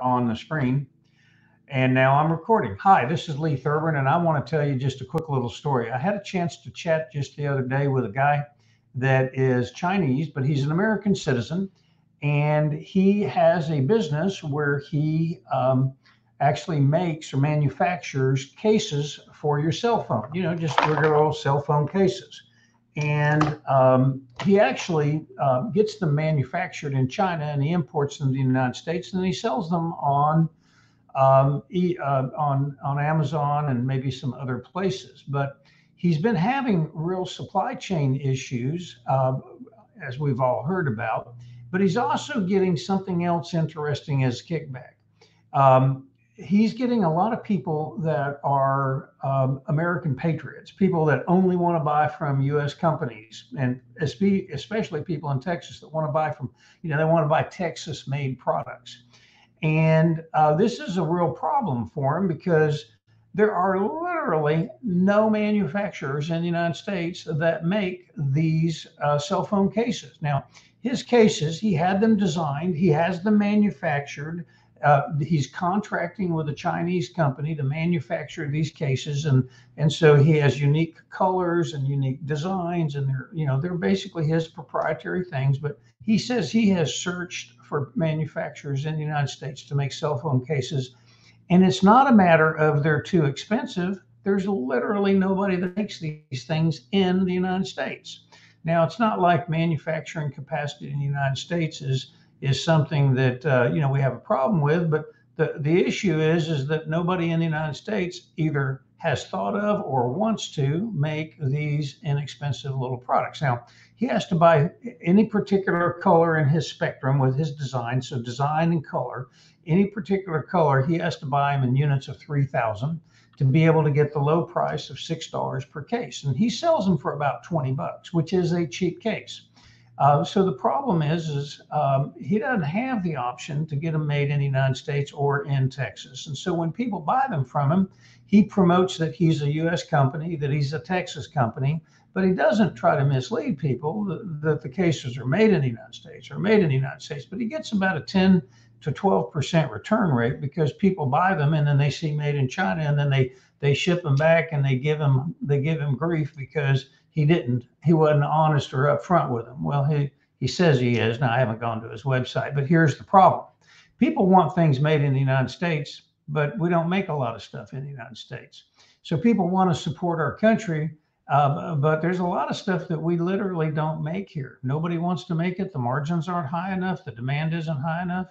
on the screen. And now I'm recording. Hi, this is Lee Thurman, and I want to tell you just a quick little story. I had a chance to chat just the other day with a guy that is Chinese, but he's an American citizen, and he has a business where he actually makes or manufactures cases for your cell phone, just regular old cell phone cases. And he actually gets them manufactured in China and he imports them to the United States and he sells them on Amazon and maybe some other places. But he's been having real supply chain issues, as we've all heard about. But he's also getting something else interesting as kickback. He's getting a lot of people that are American patriots, people that only want to buy from U.S. companies, and especially people in Texas that want to buy from, they want to buy Texas-made products. And this is a real problem for him because there are literally no manufacturers in the United States that make these cell phone cases. Now, his cases, he had them designed, he has them manufactured. He's contracting with a Chinese company to manufacture these cases, and so he has unique colors and unique designs, and they're basically his proprietary things. But he says he has searched for manufacturers in the United States to make cell phone cases, and it's not a matter of they're too expensive. There's literally nobody that makes these things in the United States. Now, it's not like manufacturing capacity in the United States is something that we have a problem with, but the issue is that nobody in the United States either has thought of or wants to make these inexpensive little products. Now, he has to buy any particular color in his spectrum with his design, so design and color, any particular color, he has to buy them in units of 3,000 to be able to get the low price of $6 per case. And he sells them for about 20 bucks, which is a cheap case. So the problem is he doesn't have the option to get them made in the United States or in Texas. And so when people buy them from him, he promotes that he's a U.S. company, that he's a Texas company, but he doesn't try to mislead people that the cases are made in the United States or made in the United States. But he gets about a 10 to 12% return rate because people buy them and then they see made in China and then they ship them back and they give him grief because he wasn't honest or upfront with them. Well, he says he is. Now, I haven't gone to his website, but here's the problem. People want things made in the United States, but we don't make a lot of stuff in the United States. So people want to support our country, but there's a lot of stuff that we literally don't make here. Nobody wants to make it. The margins aren't high enough. The demand isn't high enough.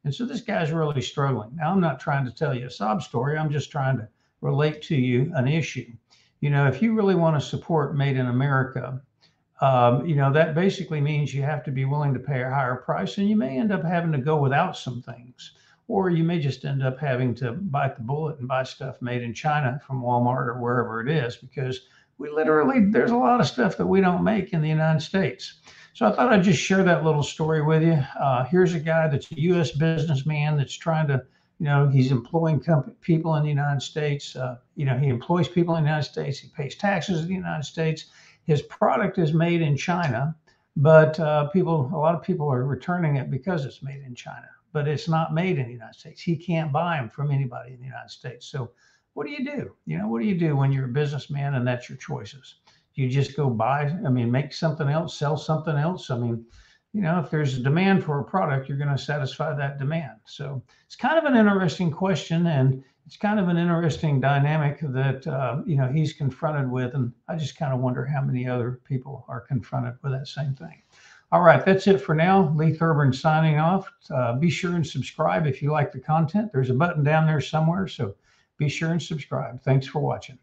And so this guy's really struggling. Now, I'm not trying to tell you a sob story. I'm just trying to relate to you an issue. If you really want to support Made in America, that basically means you have to be willing to pay a higher price, and you may end up having to go without some things, or you may just end up having to bite the bullet and buy stuff made in China from Walmart or wherever it is, because there's a lot of stuff that we don't make in the United States. So I thought I'd just share that little story with you. Here's a guy that's a U.S. businessman that's trying to he's employing people in the United States. He employs people in the United States. He pays taxes in the United States. His product is made in China, but a lot of people are returning it because it's made in China, but it's not made in the United States. He can't buy them from anybody in the United States. So what do you do? What do you do when you're a businessman and that's your choices? You just go make something else, sell something else. If there's a demand for a product, you're going to satisfy that demand. So it's kind of an interesting question, and it's kind of an interesting dynamic that, he's confronted with. And I just kind of wonder how many other people are confronted with that same thing. All right, that's it for now. Lee Thurman signing off. Be sure and subscribe if you like the content. There's a button down there somewhere, so be sure and subscribe. Thanks for watching.